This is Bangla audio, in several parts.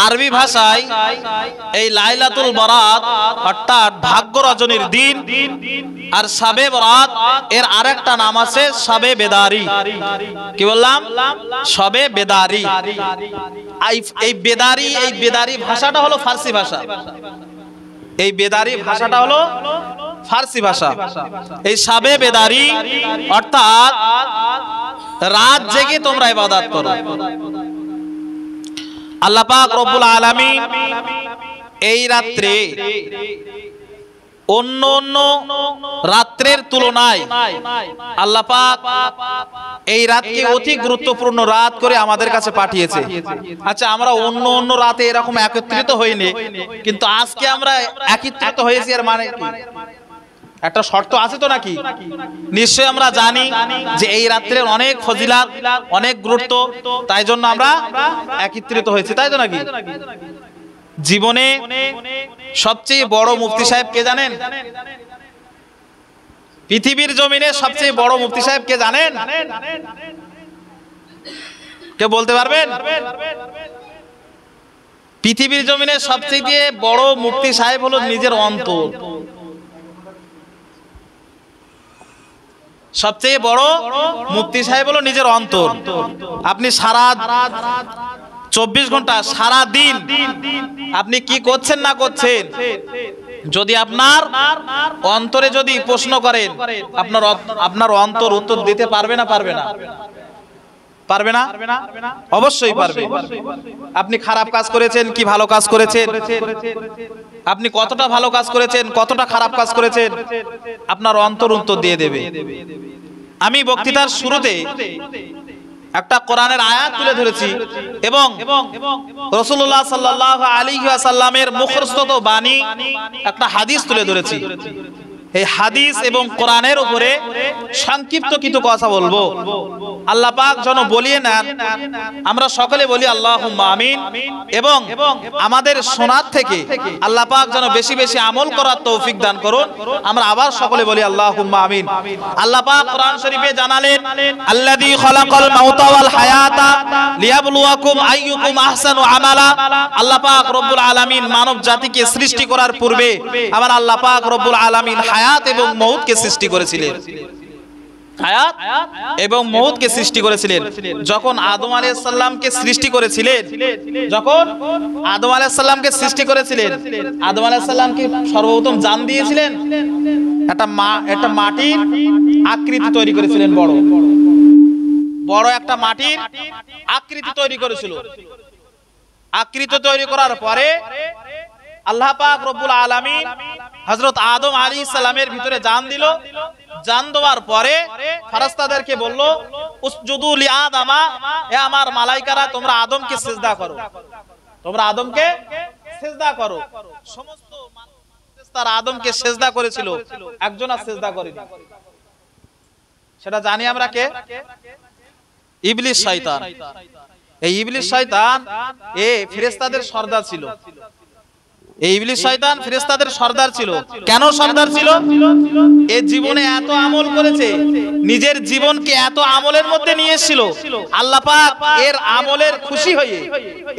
আরবি ভাষায় এই লাইলাতুল বারাত অর্থাৎ ভাগ্য রজনীর দিন আর শাবে বরাত এর আরেকটা নাম আছে শাবে বেদারি। কি বললাম? শাবে বেদারি। এই বেদারি ভাষাটা হলো ফার্সি ভাষা। এই বেদারি ভাষাটা হলো ফার্সি ভাষা। এই শাবে বেদারি অর্থাৎ রাত জেগে তোমরা ইবাদত করো। আল্লাহ পাক রব্বুল আলামিন এই রাত্রে অন্য অন্য রাত্রের তুলনায় আল্লাহ পাক এই রাতকে অতি গুরুত্বপূর্ণ রাত করে আমাদের কাছে পাঠিয়েছে। আচ্ছা, আমরা অন্য অন্য রাতে এরকম একত্রিত হইনি, কিন্তু আজকে আমরা একত্রিত হয়েছি, এর মানে কি? একটা শর্ত আছে তো নাকি? নিশ্চয়ই আমরা জানি যে এই রাত্রের অনেক ফজিলাত, অনেক গুরুত্ব, তাই জন্য আমরা একত্রিত হয়েছি, তাই তো নাকি? জীবনে সবচেয়ে বড় মুফতি সাহেব কে জানেন? পৃথিবীর জমিনে সবচেয়ে বড় মুফতি সাহেব কে জানেন? কে বলতে পারবেন? পৃথিবীর জমিনে সবচেয়ে বড় মুফতি সাহেব হলো নিজের অন্তর। সবচেয়ে বড় মুফতি সাহেব হলো নিজের অন্তর। আপনি সারা 24 ঘন্টা সারা দিন আপনি কি করছেন না করছেন, যদি আপনার অন্তরে যদি প্রশ্ন করেন, আপনার অন্তর উত্তর দিতে পারবে না? পারবে না? পারবে না? অবশ্যই পারবে। আপনি খারাপ কাজ করেছেন কি ভালো কাজ করেছেন, আপনি কতটা ভালো কাজ করেছেন কতটা খারাপ কাজ করেছেন, আপনার অন্তর উত্তর দিয়ে দেবে। আমি বক্তৃতার শুরুতে একটা কোরআনের আয়াত তুলে ধরেছি এবং রাসূলুল্লাহ সাল্লাল্লাহু আলাইহি ওয়াসাল্লামের মুখস্থত বাণী একটা হাদিস তুলে ধরেছি। এই হাদিস এবং কোরআনের উপরে সংক্ষিপ্ত কিছু কথা বলবো। আল্লাহ পাক যেন বলিয়ে নেন, আমরা সকলে বলি আল্লাহুম্মা আমিন, এবং আমাদের শোনার থেকে আল্লাহ পাক যেন বেশি বেশি আমল করার তৌফিক দান করুন। আমরা আবার সকলে বলি আল্লাহুম্মা আমিন। আল্লাহ পাক কোরআন শরীফে জানালেন, আল্লাযী খালাকাল মাউতা ওয়াল হায়াতা লিয়াবলুয়াকুম আইয়ুকুম আহসানু আমালা। আল্লাহ পাক রব্বুল আলামিন মানব জাতিকে সৃষ্টি করার পূর্বে আবার আল্লাহ পাক রব্বুল আলামিন হায়াত এবং মউতকে সৃষ্টি করেছিলেন। হায়াত এবং মউতকে সৃষ্টি করেছিলেন। যখন আদম আলাইহিস সালামকে সৃষ্টি করেছিলেন, আদম আলাইহিস সালামকে সর্বপ্রথম জান দিয়েছিলেন, একটা মাটির আকৃতি তৈরি করেছিলেন। বড় একটা মাটির আকৃতি তৈরি করেছিল। আকৃতি তৈরি করার পরে আল্লাহ পাক রব্বুল আলামিন হযরত আদম আলাইহিস সালামের ভিতরে জান দিল। জান দেওয়ার পরে ফেরেশতাদেরকে বলল, উসজুদু লি আদামা, হে আমার মালাইকারা তোমরা আদমকে সিজদা করো, তোমরা আদমকে সিজদা করো। সমস্ত ফেরেশতারা আদমকে সিজদা করেছিল, একজন আর সিজদা করেনি। সেটা জানি আমরা কে? ইবলিস শয়তান। এই ইবলিস শয়তান ফেরেশতাদের সর্দার ছিল। এই ইবলিস শয়তান ফেরেশতাদের সর্দার ছিল। কেন সর্দার ছিল? এই জীবনে এত আমল করেছে, নিজের জীবনকে এত আমলের মধ্যে নিয়ে এসেছিল। আল্লাহ পাক এর আমলের খুশি হয়ে,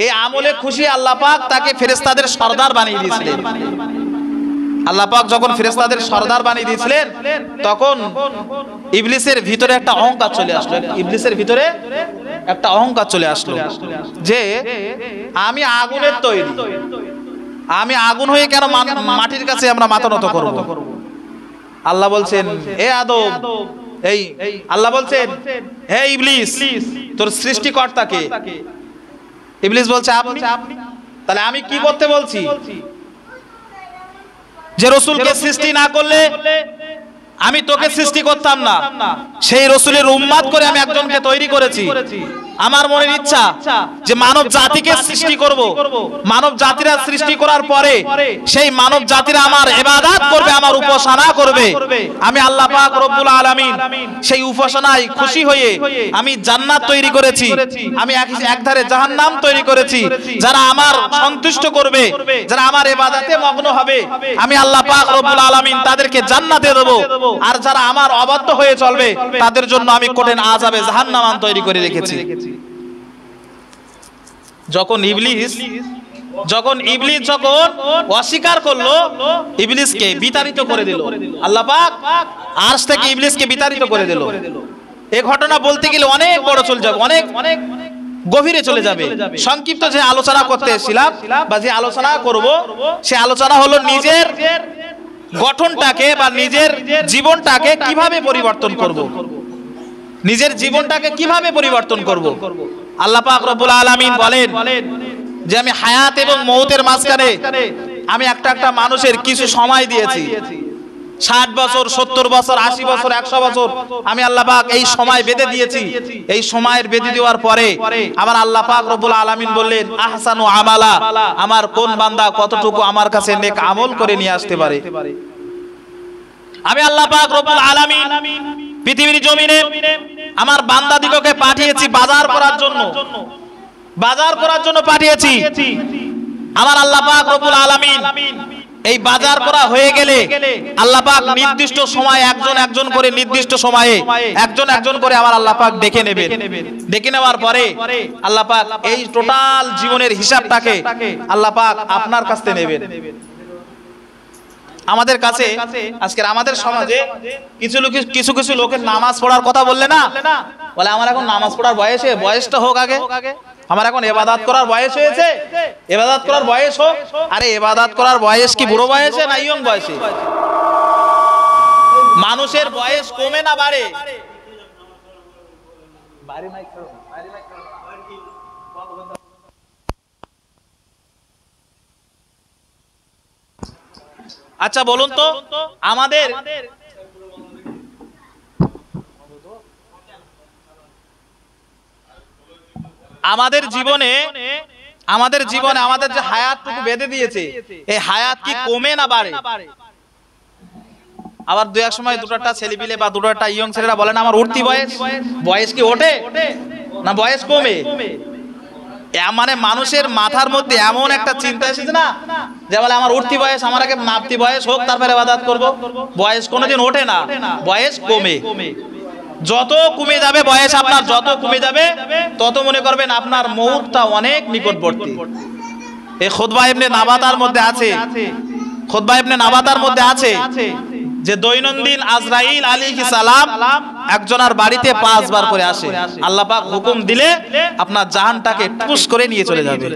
এই আমলে খুশি আল্লাহ পাক তাকে ফেরেশতাদের সর্দার বানিয়ে দিয়েছিলেন। আল্লাহ পাক যখন ফেরেশতাদের সর্দার বানিয়ে দিয়েছিলেন, তখন ইবলিসের ভিতরে একটা অহংকার চলে আসলো। ইবলিসের ভিতরে একটা অহংকার চলে আসলো যে আমি আগুনের তৈরি, আমি আগুন হয়ে কেন মাটির কাছে আমরা মাথা নত করব? আল্লাহ বলছেন, হে আদম, আল্লাহ বলছেন, হে ইবলিস, তোর সৃষ্টিকর্তা কে? ইবলিস বলছে আপনি। তাহলে আমি কি করতে বলছি? যে রাসূলকে সৃষ্টি না করলে আমি তোকে সৃষ্টি করতাম না, সেই রাসূলের উম্মত করে আমি একজনকে তৈরি করেছি। আমার মনের ইচ্ছা যে মানব জাতিকে সৃষ্টি করব, মানব জাতিরা সৃষ্টি করার পরে সেই মানব জাতিরা আমার ইবাদত করবে, আমার উপাসনা করবে। আমি আল্লাহ পাক রব্বুল আলামিন সেই উপাসনায় খুশি হয়ে আমি জান্নাত তৈরি করেছি, আমি একধারে জাহান্নাম তৈরি করেছি। যারা আমার সন্তুষ্ট করবে, যারা আমার ইবাদতে মগ্ন হবে, আমি আল্লাহ পাক রব্বুল আলামিন তাদেরকে জান্নাতে দেব। আর যারা আমার অবাধ্য হয়ে চলবে, তাদের জন্য আমি কঠিন আযাবে জাহান্নাম তৈরি করে রেখেছি। যখন ইবলিস যখন অস্বীকার করলো, ইবলিসকে বিতাড়িত করে দিল আল্লাহ পাক, আরশ থেকে ইবলিসকে বিতাড়িত করে দিল। এই ঘটনা বলতে গেলে অনেক বড় চলে যাবে, অনেক গভীরে চলে যাবে। সংক্ষিপ্ত যে আলোচনা করতে এসেছিলাম বা যে আলোচনা করব, সে আলোচনা হলো নিজের গঠনটাকে বা নিজের জীবনটাকে কিভাবে পরিবর্তন করব, নিজের জীবনটাকে কিভাবে পরিবর্তন করব। আল্লাহ পাক রব্বুল আলামিন বলেন যে আমি হায়াত এবং মৌতের মাঝখানে আমি একটা একটা মানুষের কিছু সময় দিয়েছি। 60 বছর, 70 বছর, 80 বছর, 100 বছর আমি আল্লাহ পাক এই সময় বেঁধে দিয়েছি। এই সময়ের বেঁধে দেওয়ার পরে আমার আল্লাহ পাক রব্বুল আলামিন বললেন আহসানু আমালা, আমার কোন বান্দা কতটুকু আমার কাছে নেক আমল করে নিয়ে আসতে পারে। আমি আল্লাহ পাক রব্বুল আলামিন পৃথিবীর জমিনে আমার বান্দাদিগকে পাঠিয়েছি বাজার করার জন্য, বাজার করার জন্য পাঠিয়েছি। আমার আল্লাহ পাক রব্বুল আলামিন এই বাজার করা হয়ে গেলে আল্লাহ পাক নির্দিষ্ট সময় একজন একজন করে, নির্দিষ্ট সময়ে একজন একজন করে আমার আল্লাহ পাক ডেকে নেবেন। ডেকে নেওয়ার পরে আল্লাহ পাক এই টোটাল জীবনের হিসাবটাকে আল্লাহ পাক আপনার কাছ থেকে নেবেন। আমাদের কাছে আজকের আমাদের সমাজে কিছু কিছু লোকের নামাজ পড়ার কথা বললে না, বলে আমার এখন নামাজ পড়ার বয়সটা হোক আগে, আমার এখন ইবাদত করার বয়স হয়েছে, ইবাদত করার বয়স হোক। আরে ইবাদত করার বয়স কি বুড়ো বয়সে না ইয়ং বয়সে? মানুষের বয়স কমে না বাড়ে? আচ্ছা বলুন তো, আমাদের জীবনে আমাদের যে হায়াতটুকু বেঁধে দিয়েছে, এই হায়াত কি কমে না বাড়ে? আবার দু এক সময় দুটোটা ছেলেপিলে বা দুটোটা ইয়ং ছেলেরা বলে না আমার উঠতি বয়স কি ওঠে না বয়স কমে? মানে মানুষের মাথার মধ্যে এমন একটা চিন্তা এসেছে না, যে বলে আমার উঠতি বয়স, আমার আগে নাপতি বয়স হোক তারপরে ইবাদত করব। বয়স কোনোদিন ওঠে না, বয়স কমে। যত কমে যাবে বয়স আপনার, যত কমে যাবে তত মনে করবেন আপনার মউতটা অনেক নিকটবর্তী। এই খুতবা ইবনে নাবাতার মধ্যে আছে, খুতবা ইবনে নাবাতার মধ্যে আছে যে দৈনন্দিন আজরাইল আলাইহিস সালাম একজনের বাড়িতে 5 বার করে আসে। আল্লাহ পাক হুকুম দিলে আপনার জাহানটাকে টুস করে নিয়ে চলে যাবে,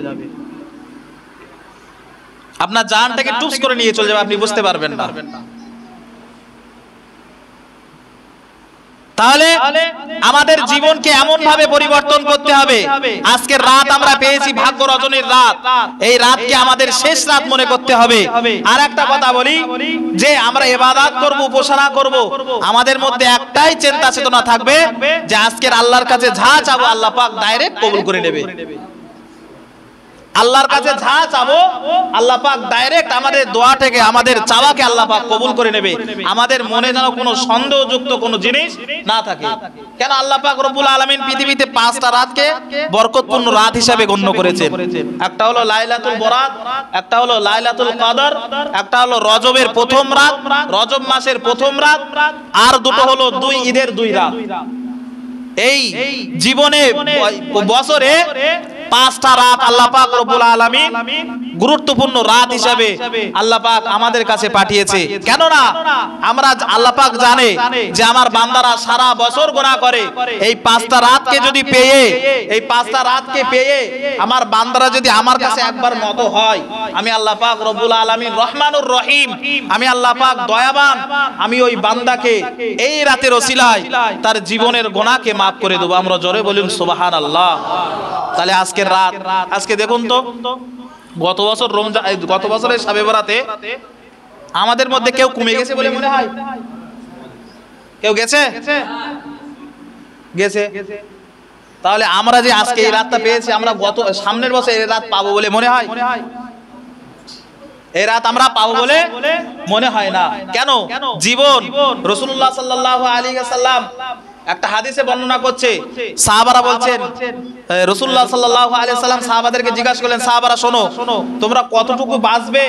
আপনার জাহানটাকে টুস করে নিয়ে চলে যাবে, আপনি বুঝতে পারবেন না। তাহলে আমাদের জীবনকে এমন ভাবে পরিবর্তন করতে হবে। আজকের রাত আমরা পেয়েছি ভাগ্য রজনীর রাত, এই রাতকে আমাদের শেষ রাত মনে করতে হবে। আর একটা কথা বলি যে আমরা ইবাদত করব, উপাসনা করব, আমাদের মধ্যে একটাই চিন্তা চেতনা থাকবে যে আজকের আল্লাহর কাছে যা চাবো আল্লাহ পাক ডাইরেক্ট কবুল করে নেবে। আল্লাহর কাছে যা চাবো আল্লাহ পাক ডাইরেক্ট আমাদের দোয়া থেকে, আমাদের চাওয়াকে আল্লাহ পাক কবুল করে নেবে। আমাদের মনে যেন কোনো সন্দেহযুক্ত কোনো জিনিস না থাকে। কেন আল্লাহ পাক রব্বুল আলামিন পৃথিবীতে 5টা রাতকে বরকতপূর্ণ রাত হিসেবে গণ্য করেছেন। একটা হলো লাইলাতুল বরাত, একটা হলো লাইলাতুল কদর, একটা হলো রজবের প্রথম রাত, রজব মাসের প্রথম রাত, আর দুটো হলো ঈদের 2 রাত। এই জীবনে বছরে 5টা রাত আল্লাহ পাক রব্বুল আলামিন গুরুত্বপূর্ণ রাত হিসাবে আল্লাহ পাক আমাদের কাছে পাঠিয়েছে। কেন না আমরা আল্লাহ পাক জানে যে আমার বান্দারা সারা বছর গুনাহ করে, এই 5টা রাতকে যদি পেয়ে, এই 5টা রাতকে পেয়ে আমার বান্দারা যদি আমার কাছে একবার নত হয়, আমি আল্লাহ পাক রব্বুল আলামিন রহমানুর রহিম, আমি আল্লাহ পাক দয়াবান, আমি ওই বান্দাকে এই রাতের ওসিলায় তার জীবনের গুনাহকে মাফ করে দেব। আমরা জোরে বলুন সুবহানাল্লাহ। তাহলে আজকের রাত, আজকে দেখুন তো গত বছর রমজান, গত বছরের শবে বরাতে আমাদের মধ্যে কেউ কমে গেছে বলে মনে হয়? কেউ গেছে? তাহলে আমরা যে আজকে এই রাতটা পেয়েছি, আমরা গত সামনের বছর এই রাত পাবো বলে মনে হয়? এই রাত আমরা পাবো বলে মনে হয় না। কেন? জীবন রাসূলুল্লাহ সাল্লাল্লাহু আলাইহি ওয়াসাল্লাম একটা হাদিসে বর্ণনা করছে, সাহাবারা বলছেন, রাসূলুল্লাহ সাল্লাল্লাহু আলাইহি ওয়াসাল্লাম সাহাবাদেরকে জিজ্ঞাসা করলেন, সাহাবারা শোনো তোমরা কতটুকু বাঁচবে,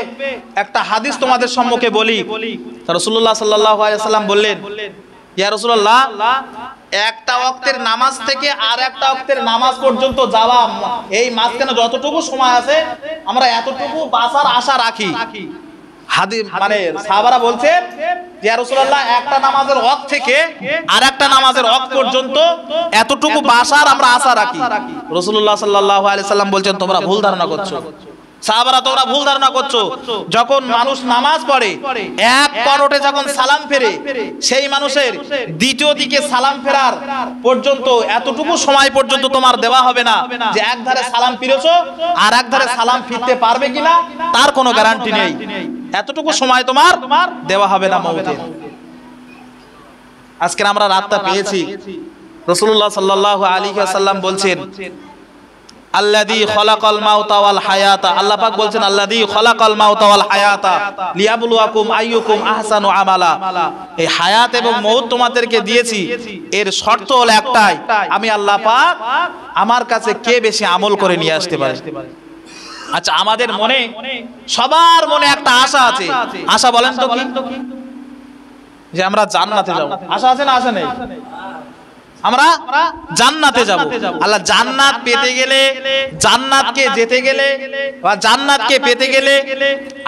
একটা হাদিস তোমাদের সম্মুখে বলি। রাসূলুল্লাহ সাল্লাল্লাহু আলাইহি ওয়াসাল্লাম বললেন, ইয়া রাসূলুল্লাহ একটা ওয়াক্তের নামাজ থেকে আর একটা ওয়াক্তের নামাজ পর্যন্ত যাওয়া, এই মাঝখানে যতটুকু সময় আছে আমরা এতটুকু বাঁচার আশা রাখি। মানে সাহাবারা বলছেন ইয়া রাসূলুল্লাহ, একটা নামাজের ওয়াক্ত থেকে আরেকটা নামাজের ওয়াক্ত পর্যন্ত এতটুকু বাঁচার আমরা আশা রাখি। রাসূলুল্লাহ সাল্লাল্লাহু আলাইহি সাল্লাম বলছেন তোমরা ভুল ধারণা করছো। সাহাবারা তোমরা ভুল ধারণা করছো। যখন মানুষ নামাজ পড়ে এক করোটে যখন সালাম ফেরে, সেই মানুষের দ্বিতীয় দিকে সালাম ফেরার পর্যন্ত এতটুকু সময় পর্যন্ত তোমার দেওয়া হবে না যে এক ধারে সালাম ফিরেছো আর এক ধারে সালাম ফিরতে পারবে কিনা তার কোনো গ্যারান্টি নেই। এতটুকু সময় তোমার দেওয়া হবে না মওতে। আজকে আমরা রাতটা পেয়েছি। রাসূলুল্লাহ সাল্লাল্লাহু আলাইহি ওয়াসাল্লাম বলছেন আল্লাযী খলাকাল মাউতা ওয়াল হায়াতা, আল্লাহ পাক বলছেন আল্লাযী খলাকাল মাউতা ওয়াল হায়াতা লিয়াবলুয়াকুম আইয়ুকুম আহসানু আমালা। এই হায়াত এবং মউত তোমাদেরকে দিয়েছি, এর শর্ত হলো একটাই, আমি আল্লাহ পাক আমার কাছে কে বেশি আমল করে নিয়ে আসতে পারে। আচ্ছা, আমাদের মনে সবার মনে একটা আশা আছে। আশা বলেন তো কি? যে আমরা জান্নাতে যাব। আশা আছে না? আশা নেই? আমরা জান্নাতে যাব। আল্লাহ জান্নাত পেতে গেলে, জান্নাতকে যেতে গেলে বা জান্নাতকে পেতে গেলে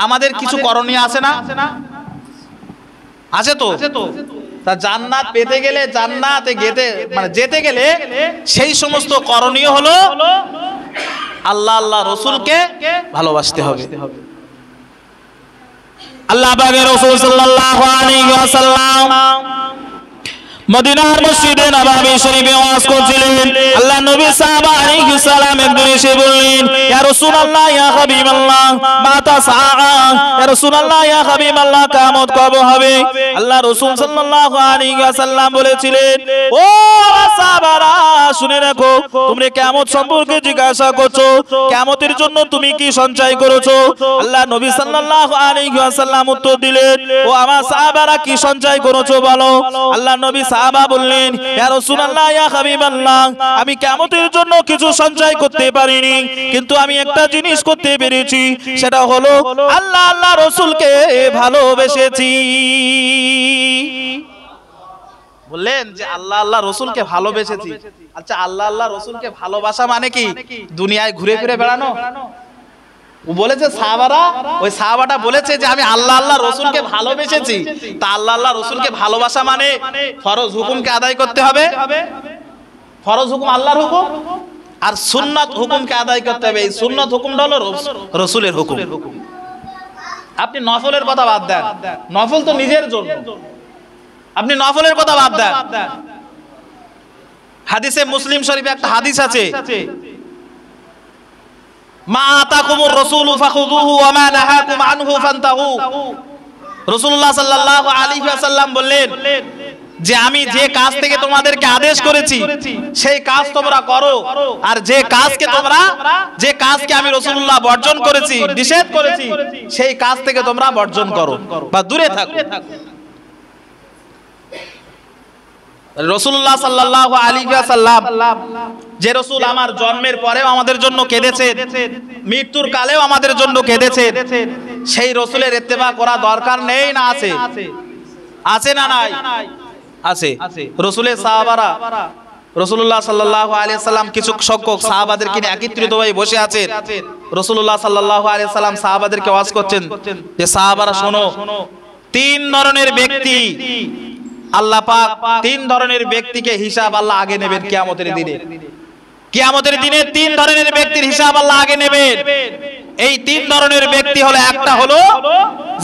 আমাদের কিছু করণীয় আছে না? আছে তো? তা জান্নাত পেতে গেলে, জান্নাতে যেতে গেলে সেই সমস্ত করণীয় হলো আল্লাহ আল্লাহ রসুলকে ভালোবাসতে হবে। আল্লাহ পাকের রাসূল সাল্লাল্লাহু আলাইহি ওয়াসাল্লাম মদিনার মসজিদে নববী শরীফে ওয়াজ করছিলেন। আল্লাহ নবী সাহাবা আলাইহিস সালাম একদিন এসে বললেন, ইয়া রাসূলুল্লাহ, ইয়া হাবিবাল্লাহ, মাতা সাআ, ইয়া রাসূলুল্লাহ, ইয়া হাবিবাল্লাহ, কিয়ামত কবে হবে? আল্লাহ রাসূল সাল্লাল্লাহু আলাইহি ওয়াসাল্লাম বলেছিলেন, ও সাহাবারা শুনে রাখো, তোমরা কিয়ামত সম্পর্কে জিজ্ঞাসা করছো, কিয়ামতের জন্য তুমি কি সঞ্চয় করেছো? আল্লাহ নবী সাল্লাল্লাহু আলাইহি ওয়াসাল্লাম উত্তর দিলেন, ও আমার সাহাবারা কি সঞ্চয় করেছো বলো। আল্লাহ নবী সাহাবা বললেন, ইয়া রাসূলুল্লাহ, ইয়া হাবিবাল্লাহ, আমি কিয়ামতের জন্য কিছু সঞ্চয় করতে পারিনি, কিন্তু আমি একটা জিনিস করতে পেরেছি, সেটা হলো আল্লাহ আল্লাহ রাসূলকে ভালোবেসেছি। বললেন যে আল্লাহ আল্লাহ রাসূলকে ভালোবেসেছি। আচ্ছা, আল্লাহ আল্লাহ রাসূলকে ভালোবাসা মানে কি? দুনিয়ায় ঘুরে ফিরে বেড়ানো? ও বলেছে সাহাবারা, ওই সাহাবাটা বলেছে যে আমি আল্লাহ আল্লাহ রসুলকে ভালোবেসেছি। তা আল্লাহ আল্লাহ রসুলকে ভালোবাসা মানে ফরজ হুকুমকে আদায় করতে হবে। ফরজ হুকুম আল্লাহর হুকুম, আর সুন্নাত হুকুমকে আদায় করতে হবে। এই সুন্নাত হুকুমটা হলো রসুলের হুকুম। আপনি নফলের কথা বাদ দেন, নফল তো নিজের জন্য, আপনি নফলের কথা বাদ দেন। হাদিসে মুসলিম শরীফে একটা হাদিস আছে, মা আতাকুমুর রাসূলু ফাখুযুহু ওয়া মা নাহাকুম আনহু ফান্তাহু। রাসূলুল্লাহ সাল্লাল্লাহু আলাইহি ওয়াসাল্লাম বললেন যে আমি যে কাজ থেকে তোমাদেরকে আদেশ করেছি সেই কাজ তোমরা করো, আর যে কাজকে আমি রাসূলুল্লাহ বর্জন করেছি, নিষেধ করেছি, সেই কাজ থেকে তোমরা বর্জন করো বা দূরে থাকো। রাসূলুল্লাহ সাল্লাল্লাহু আলাইহি ওয়াসাল্লাম, যে রাসূল আমার জন্মের পরেও আমাদের জন্য কেঁদেছেন, মৃত্যুর কালেও আমাদের জন্য কেঁদেছেন, সেই রাসূলের ইত্তেবা করা দরকার নেই না আছে? আছে না নাই? আছে। রাসূলের সাহাবারা, রাসূলুল্লাহ সাল্লাল্লাহু আলাইহি ওয়াসাল্লাম কিছু সংখ্যক সাহাবাদেরকে নিয়ে একত্রিত হয়ে বসে আছেন। রাসূলুল্লাহ সাল্লাল্লাহু আলাইহি ওয়াসাল্লাম সাহাবাদেরকে ওয়াজ করছেন যে সাহাবারা শোনো, তিন ধরনের ব্যক্তি আল্লাহ পাক, তিন ধরনের ব্যক্তিকে হিসাব আল্লাহ আগে নেবেন কিয়ামতের দিনে। কিয়ামতের দিনে তিন ধরনের ব্যক্তির হিসাব আল্লাহ আগে নেবেন। এই তিন ধরনের ব্যক্তি হলো, একটা হলো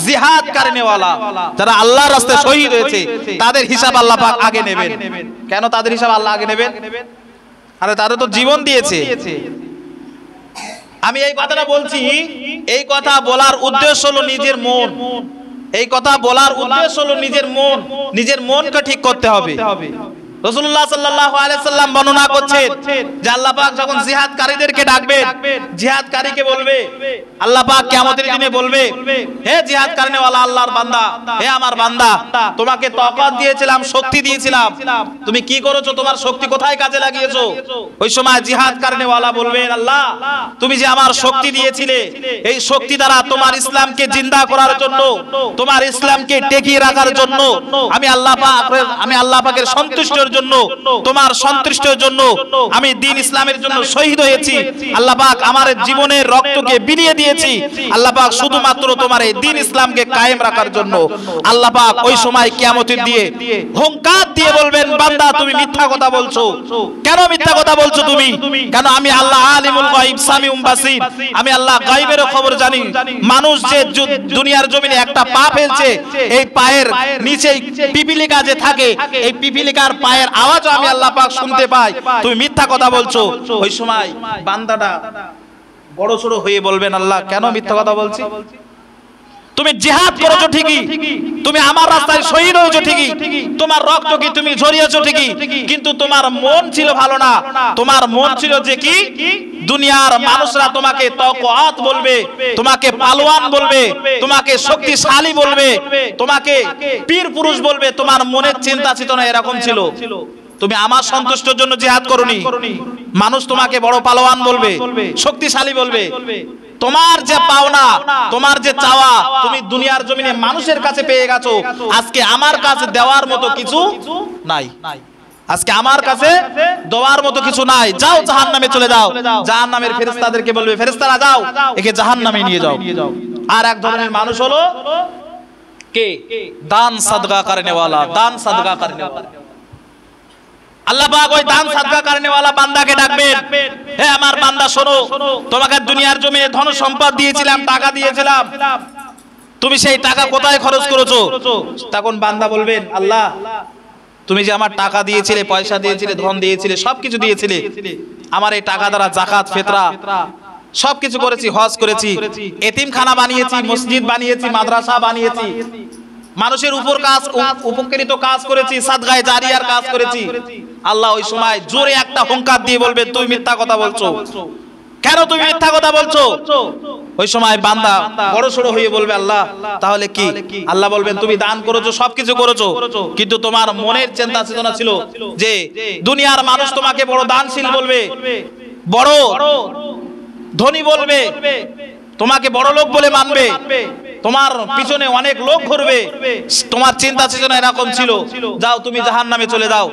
জিহাদ কারনেওয়ালা, যারা আল্লাহর রাস্তায় শহীদ হয়েছে, তাদের হিসাব আল্লাহ পাক আগে নেবেন। কেন তাদের হিসাব আল্লাহ আগে নেবেন? আরে তারা তো জীবন দিয়েছে। আমি এই কথাটা বলছি, এই কথা বলার উদ্দেশ্য হলো নিজের মন। এই কথা বলার উদ্দেশ্য হলো নিজের মনকে ঠিক করতে হবে। রাসূলুল্লাহ সাল্লাল্লাহু আলাইহি সাল্লাম বর্ণনা করছেন যে আল্লাহ পাক যখন জিহাদকারীদেরকে ডাকবেন, জিহাদকারীকে বলবে, আল্লাহ পাক কিয়ামতের দিনে বলবে, হে জিহাদ করনেওয়ালা আল্লাহর বান্দা, হে আমার বান্দা, তোমাকে তাকাত দিয়েছিলাম, শক্তি দিয়েছিলাম, তুমি কি করেছো? তোমার শক্তি কোথায় কাজে লাগিয়েছো? ওই সময় জিহাদ করনেওয়ালা বলবেন, আল্লাহ তুমি যে আমার শক্তি দিয়েছিলে, এই শক্তি দ্বারা তোমার ইসলামকে জিন্দা করার জন্য, তোমার ইসলামকে টেকিয়ে রাখার জন্য আমি আল্লাহ পাকের সন্তুষ্টির জন্য, তোমার সন্তুষ্টির জন্য আমি দ্বীন ইসলামের জন্য শহীদ হয়েছি। আল্লাহ পাক আমার জীবনের রক্তকে বিলিয়ে দিয়েছি আল্লাহ পাক শুধুমাত্র তোমার এই দ্বীন ইসলামকে কায়েম রাখার জন্য। আল্লাহ পাক ওই সময় কিয়ামতের দিয়ে হুঙ্কার দিয়ে বলবেন, বান্দা তুমি মিথ্যা কথা বলছো। কেন মিথ্যা কথা বলছো তুমি? কেন আমি আল্লাহ আলিমুল গায়ব সামিউম বাসির, আমি আল্লাহ গায়বেরও খবর জানি। মানুষ যে দুনিয়ার জমিনে একটা পা ফেলছে, এই পায়ের নিচে পিপিলিকা যে থাকে, এই পিপিলিকার পায়ের আওয়াজও আমি আল্লাহ পাক শুনতে পাই। তুমি মিথ্যা কথা বলছো। ওই সময় বান্দাটা বড় সড়ো হয়ে বলবেন, আল্লাহ কেন মিথ্যা কথা বলছি? তুমি জিহাদ করেছো ঠিকই, তুমি আমার রাস্তায় শহীদ হয়েছো ঠিকই, তোমার রক্ত কি তুমি ঝরিয়েছো ঠিকই, কিন্তু তোমার মন ছিল ভালো না। তোমার মন ছিল যে কি দুনিয়ার মানুষরা তোমাকে তাওয়াত বলবে, তোমাকে পালোয়ান বলবে, তোমাকে শক্তিশালী বলবে, তোমাকে পীর পুরুষ বলবে। তোমার মনের চিন্তা চেতনা এরকম ছিল। তুমি আমার সন্তুষ্টির জন্য জিহাদ করোনি, মানুষ তোমাকে বড় পালোয়ান বলবে, শক্তিশালী বলবে। তোমার যে পাওনা, তোমার যে চাওয়া, তুমি দুনিয়ার জমিনে মানুষের কাছে পেয়ে গেছো। আজকে আমার কাছে দেওয়ার মতো কিছু নাই, আজকে আমার কাছে দেওয়ার মতো কিছু নাই। যাও জাহান্নামে চলে যাও। জাহান্নামের ফেরেশতাদেরকে বলবে, ফেরেশতারা যাও একে জাহান্নামে নিয়ে যাও। আর এক ধরনের মানুষ হলো কে? দান সাদকা করনে वाला, দান সাদকা করনে वाला। আল্লাহ পাক ওই দান সাদকা করনে वाला বান্দাকে ডাকবেন, হে আমার বান্দা শোনো, তোমাকে দুনিয়ার জমিনে ধন সম্পদ দিয়েছিলাম, টাকা দিয়েছিলাম, তুমি সেই টাকা কোথায় খরচ করেছো? তখন বান্দা বলবেন, আল্লাহ তুমি যে আমার টাকা দিয়েছিলে, পয়সা দিয়েছিলে, ধন দিয়েছিলে, সবকিছু দিয়েছিলে, আমার এই টাকা দ্বারা যাকাত ফিতরা সবকিছু করেছি, হজ করেছি, এতিমখানা বানিয়েছি, মসজিদ বানিয়েছি, মাদ্রাসা বানিয়েছি, মানুষের উপর কাজ উপকৃত কাজ করেছি, সাদগায়ে জারিয়ার কাজ করেছি। আল্লাহ ওই সময় জোরে একটা হুঙ্কার দিয়ে বলবে, তুই মিথ্যা কথা বলছো। কেন তুমি মিথ্যা কথা বলছো? ওই সময় বান্দা বড় সড়ো হয়ে বলবে, আল্লাহ তাহলে কি? আল্লাহ বলবেন, তুমি দান করেছো, সবকিছু করেছো, কিন্তু তোমার মনের চিন্তা চেতনা ছিল যে দুনিয়ার মানুষ তোমাকে বড় দানশীল বলবে, বড় ধনী বলবে, তোমাকে বড় লোক বলে মানবে, তোমার পিছনে অনেক লোক ঘুরবে। তোমার চিন্তা চেতনা এরকম ছিল। যাও তুমি জাহান্নামে চলে যাও।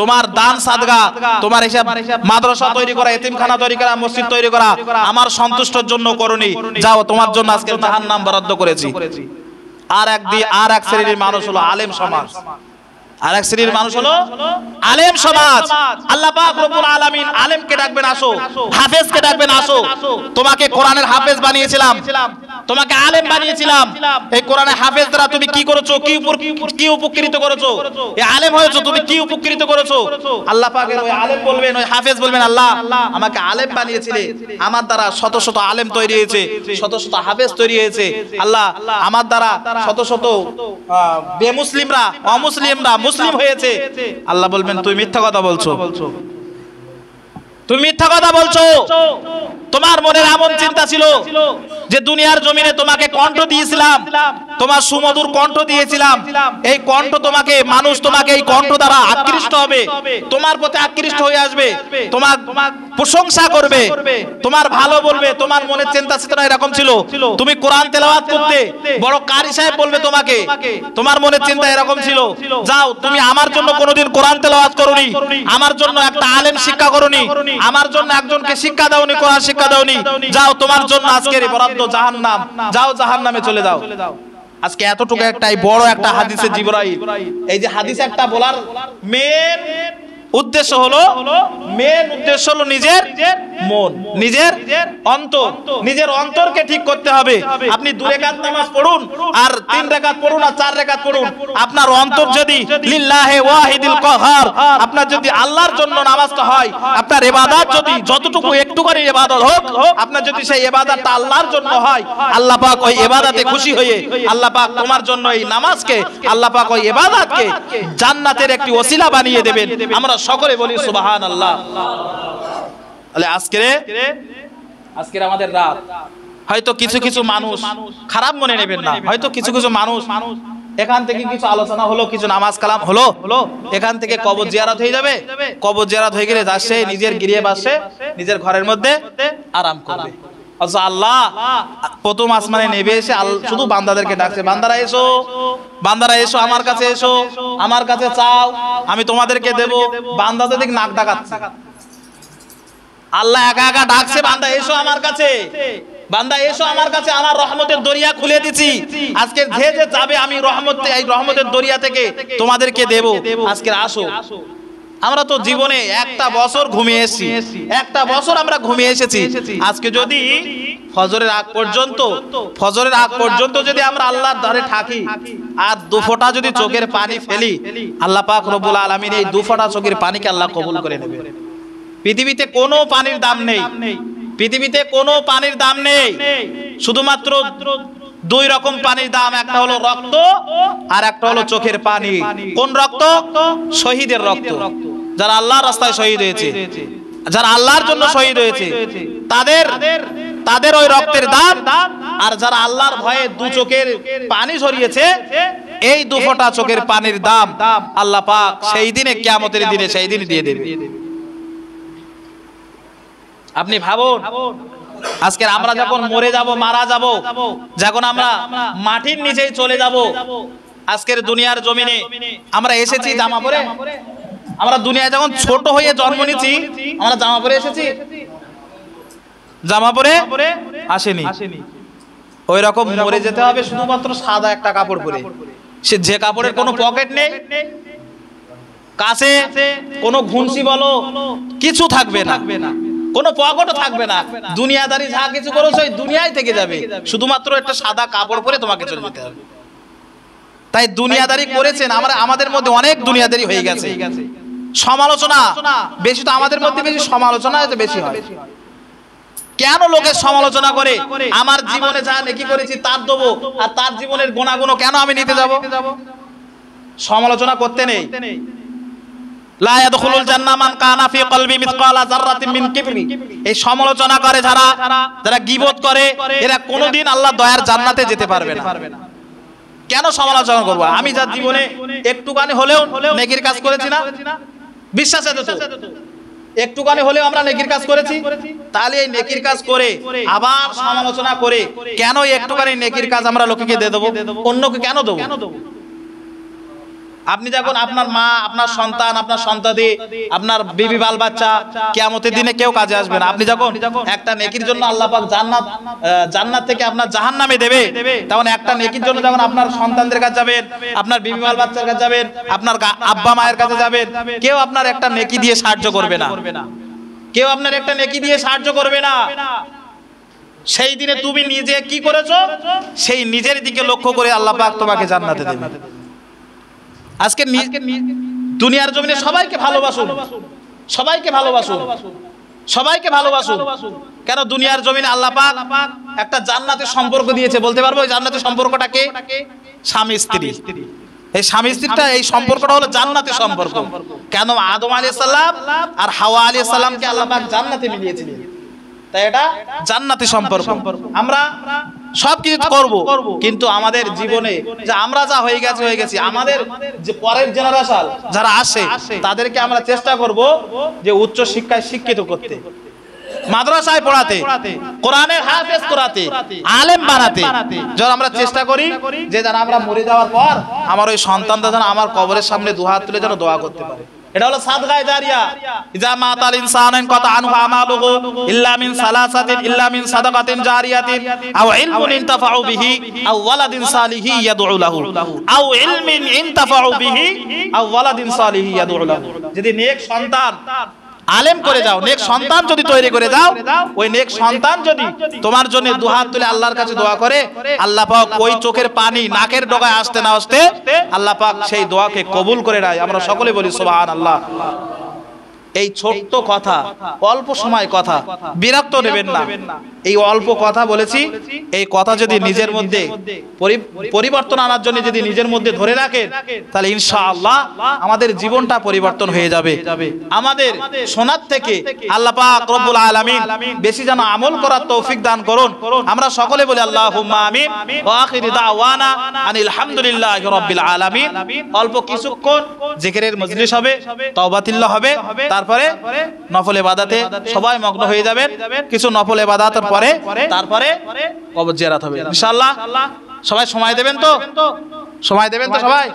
তোমার দান সাদগা, তোমার হিসাব মাদ্রাসা তৈরি করা, এতিমখানা তৈরি করা, মসজিদ তৈরি করা আমার সন্তুষ্টির জন্য করনি। যাও, তোমার জন্য আজকে জাহান্নাম বরাদ্দ করেছি। আর এক শ্রেণীর মানুষ হলো আলেম সমাজ। আর এক শ্রেণীর মানুষ হলো আলেম সমাজ। আল্লাহ পাক রব্বুল আলামিন আলেমকে ডাকবেন, আসো, হাফেজকে ডাকবেন, আসো, তোমাকে কোরআনের হাফেজ বানিয়েছিলাম, তোমাকে আলেম বানিয়েছিলাম। এই কোরআনের হাফেজ দ্বারা তুমি কি করেছো? কি উপকৃত করেছো? এই আলেম হয়েছো, তুমি কি উপকৃত করেছো? আল্লাহ পাকের ওই আলেম বলবেন, ওই হাফেজ বলবেন, আল্লাহ আমাকে আলেম বানিয়েছিলে, আমার দ্বারা শত শত আলেম তৈরি হয়েছে, শত শত হাফেজ তৈরি হয়েছে। আল্লাহ আমার দ্বারা শত শত বেমুসলিমরা, অমুসলিমরা মুসলিম হয়েছে। আল্লাহ বলবেন, তুই মিথ্যা কথা বলছো, তুমি মিথ্যা কথা বলছো। তোমার মনের এমন চিন্তা ছিল যে দুনিয়ার জমিনে তোমাকে কণ্ঠ দিয়েছিলাম, তোমার সুমধুর কণ্ঠ দিয়েছিলাম, এই কণ্ঠ তোমাকে মানুষ তোমাকে এই কণ্ঠ দ্বারা আকৃষ্ট হবে, তোমার প্রতি আকৃষ্ট হয়ে আসবে, তোমার প্রশংসা করবে, তোমার ভালো বলবে। তোমার মনের চিন্তা চেতনা এরকম ছিল। তুমি কোরআন তেলাওয়াত করতে বড় কারি সাহেব বলবে তোমাকে, তোমার মনের চিন্তা এরকম ছিল। যাও, তুমি আমার জন্য কোনোদিন কোরআন তেলাওয়াত করোনি, আমার জন্য একটা আলেম শিক্ষা করোনি, আমার জন্য একজনকে শিক্ষা দাওনি, কোরআন শিক্ষা দাওনি। যাও, তোমার জন্য আজকের বরাদ্দ জাহান্নাম, যাও জাহান্নামে চলে যাও। আজকে এতটুকু একটাই বড় একটা হাদিসে জিবরাইল, এই যে হাদিস একটা বলার মেন উদ্দেশ্য হলো নিজের মন, নিজের অন্তর, নিজের অন্তরকে ঠিক করতে হবে। আপনি 2 রাকাত নামাজ পড়ুন আর 3 রাকাত পড়ুন আর 4 রাকাত পড়ুন, আপনার অন্তর যদি লিল্লাহি ওয়াহিদিল কাহার, আপনার যদি আল্লাহর জন্য নামাজটা হয়, আপনার ইবাদত যদি যতটুকু একটু করে ইবাদত হোক, আপনার যদি সেই ইবাদতটা আল্লাহর জন্য হয়, আল্লাহ পাক ওই ইবাদতে খুশি হয়ে আল্লাহ পাক তোমার জন্য এই নামাজকে, আল্লাহ পাক ওই ইবাদতকে জান্নাতের একটি ওসিলা বানিয়ে দেবেন। আমরা সকলে বলি সুবহানাল্লাহ। তাহলে আজকের আমাদের রাত, হয়তো কিছু কিছু মানুষ খারাপ মনে নেবেন না, হয়তো কিছু কিছু মানুষ এখান থেকে কিছু আলোচনা হলো, কিছু নামাজ কালাম হলো, এখান থেকে কবর জিয়ারত হয়ে যাবে। কবর জিয়ারত হয়ে গেলে যাচ্ছে নিজের গৃহে বাসে, নিজের ঘরের মধ্যে আরাম করবে। আল্লাহ প্রথম আসমানে নেমে এসে শুধু বান্দাদেরকে ডাকছে, বান্দারা এসো, বান্দারা এসো আমার কাছে, এসো আমার কাছে চাও, আমি তোমাদেরকে দেব। বান্দা দেখ নাক ডাকাচ্ছে। আল্লাহ একা একা ডাকছে, বান্দা এসো আমার কাছে, বান্দা এসো আমার কাছে, আমার রহমতের দরিয়া খুলে দিছি। আজকে যে যে যাবে আমি এই রহমতের দরিয়া থেকে তোমাদেরকে দেব। আজকে আসো। আমরা তো জীবনে একটা বছর ঘুমিয়ে এসেছি, একটা বছর আমরা ঘুমিয়ে এসেছি। আজকে যদি ফজরের আগ পর্যন্ত যদি আমরা আল্লাহর ধারে থাকি আর দু ফোঁটা যদি চোখের পানি ফেলি, আল্লাহ পাক রব্বুল আলামিন এই দু ফোঁটা চোখের পানিকে আল্লাহ কবুল করে নেবে। পৃথিবীতে কোনো পানির দাম নেই, পৃথিবীতে কোনো পানির দাম নেই। শুধুমাত্র দুই রকম পানির দাম, একটা হলো রক্ত আর একটা হলো চোখের পানি। কোন রক্ত? শহীদের রক্ত। যারা আল্লাহর রাস্তায় শহীদ হয়েছে, যারা আল্লাহর জন্য শহীদ হয়েছে, তাদের ওই রক্তের দাম। আর যারা আল্লাহর ভয়ে দু চোখের পানি ঝরিয়েছে, এই দু ফোঁটা চোখের পানির দাম আল্লাহ পাক সেই দিনে, কিয়ামতের দিনে সেই দিন দিয়ে দেবে। আপনি ভাবুন, আজকে আমরা যখন মরে যাব, মারা যাব, যখন আমরা মাটির নিচেই চলে যাব, আজকের দুনিয়ার জমিনে আমরা এসেছি জামা পরে? আমরা দুনিয়ায় যখন ছোট হয়ে জন্ম নিয়েছি, আমরা জামা পরে এসেছি? জামা পরে আসেনি। ওই রকম মরে যেতে হবে শুধুমাত্র সাদা একটা কাপড় পরে। সে যে কাপড়ের কোনো পকেট নেই, কাছে কোনো ঘুনসি বলো কিছু থাকবে না, কোনো পকেটও থাকবে না। দুনিয়াদারি যা কিছু করেছো ওই দুনিয়ায় থেকে যাবে, শুধুমাত্র একটা সাদা কাপড় পরে তোমাকে চলে যেতে হবে। তাই দুনিয়াদারি করেছেন, আমাদের মধ্যে অনেক দুনিয়াদারি হয়ে গেছে। সমালোচনা বেশি, তো আমাদের মধ্যে বেশি সমালোচনা বেশি হয়। কেন লোকের সমালোচনা করে? আমার জীবনে যা নেকি করেছি তার দেবো, আর তার জীবনের গুণাগুণ কেন আমি নিতে যাব? সমালোচনা করতে নেই। লা ইয়াদখুলুল জান্নাহ মান কানা ফি কলবি মিসকালা যাররাতিন মিন কিবরি। এই সমালোচনা করে যারা গীবত করে, এরা কোনোদিন আল্লাহর দয়ার জান্নাতে যেতে পারবে না। কেন সমালোচনা করব? আমি যার জীবনে একটুখানি হলেও নেকির কাজ করেছি না, বিশ্বাস আছে তো? একটুখানি হলেও আমরা নেকির কাজ করেছি, তাহলে এই নেকির কাজ করে আবার সমালোচনা করে কেন একটুখানি নেকির কাজ আমরা লোককে দিয়ে দেবো? অন্যকে কেন দেবো? আপনি যখন আপনার মা, আপনার সন্তান, আপনার সন্তাদি, আপনার বিবি বাল বাচ্চা, কিয়ামতের দিনে কেউ কাজে আসবে না। আপনি যখন একটা নেকির জন্য আল্লাহ পাক জান্নাত থেকে আপনার জাহান্নামে দেবে, তখন একটা নেকির জন্য যখন আপনার সন্তানদের কাছে যাবেন, আপনার বিবি বাল বাচ্চার কাছে যাবেন, আপনার আব্বা মায়ের কাছে যাবেন, কেউ আপনার একটা নেকি দিয়ে সাহায্য করবে না, কেউ আপনার একটা নেকি দিয়ে সাহায্য করবে না। সেই দিনে তুমি নিজে কি করেছো, সেই নিজের দিকে লক্ষ্য করে আল্লাহ পাক তোমাকে জান্নাতে দেবে। আজকে দুনিয়ার জমিনে সবাইকে ভালোবাসুন, সবাইকে ভালোবাসুন, সবাইকে ভালোবাসুন। কেন? দুনিয়ার জমিনে আল্লাহ পাক একটা জান্নাতের সম্পর্ক দিয়েছে। বলতে পারবো এই জান্নাতের সম্পর্কটা কে? স্বামী স্ত্রী। এই স্বামী স্ত্রীটা, এই সম্পর্কটা হলো জান্নাতের সম্পর্ক। কেন? আদম আলাইহিস সালাম আর হাওয়া আলাইহিস সালামকে আল্লাহ পাক জান্নাতে মিলিয়েছিলেন, তাই এটা জান্নাতি সম্পর্ক। আমরা সবকিছু করব, কিন্তু আমাদের জীবনে যে আমরা যা হয়ে গেছি, আমাদের যে পরের জেনারেশন যারা আসে তাদেরকে আমরা চেষ্টা করব যে উচ্চ শিক্ষায় শিক্ষিত করতে, মাদ্রাসায় পড়াতে, কোরআনের হাফেজ করাতে, আলেম বানাতে। যখন আমরা চেষ্টা করি যে যেন আমরা মরে যাওয়ার পর আমার ওই সন্তানরা যেন আমার কবরের সামনে দুহাত তুলে যেন দোয়া করতে পারে। এটা হলো সাদগায়ে জারিয়া। ইজা মাতাল ইনসানুন কাতা আনহু আমালুহু ইল্লা মিন সালাসাতিন ইল্লা মিন সাদাকাতিন জারিয়াতিন আও ইলমুন ইনতাফাউ বিহি আও ওয়ালাদিন সালিহি ইয়াদউ লাহু আও ইলমিন ইনতাফাউ বিহি আও ওয়ালাদিন সালিহি ইয়াদউ লাহু। যদি নেক সন্তান আলেম করে যাও, নেক সন্তান যদি তৈরি করে যাও, ওই নেক সন্তান যদি তোমার জন্য দুহাত তুলে আল্লাহর কাছে দোয়া করে, আল্লাহ পাক ওই চোখের পানি নাকের ডগায় আসতে না আসতে আল্লাহ পাক সেই দোয়াকে কবুল করে নেয়। আমরা সকলে বলি সুবহানাল্লাহ। এই ছোট্ট কথা, অল্প সময় কথা, বিরক্ত নেবেন না। এই অল্প কথা বলেছি, এই কথা যদি নিজের মধ্যে পরিবর্তন আনার জন্য যদি নিজের মধ্যে ধরে রাখেন, তাহলে ইনশাআল্লাহ আমাদের জীবনটা পরিবর্তন হয়ে যাবে। আমাদের শোনার থেকে আল্লাহ পাক রব্বুল আলামিন বেশি যেন আমল করার তৌফিক দান করুন। আমরা সকলে বলি আল্লাহুম্মা আমিন। ওয়া আখিরু দাওয়ানা আনিল হামদুলিল্লাহি রাব্বিল আলামিন। অল্প কিছুক্ষণ জিকিরের মজলিস হবে, তাওবাতিল্লাহ হবে, তারপরে নফল ইবাদতে সবাই মগ্ন হয়ে যাবেন। কিছু নফল ইবাদতের পরে তারপরে কবর জিয়ারত হবে ইনশাআল্লাহ। সবাই সময় দেবেন তো? সময় দেবেন তো সবাই?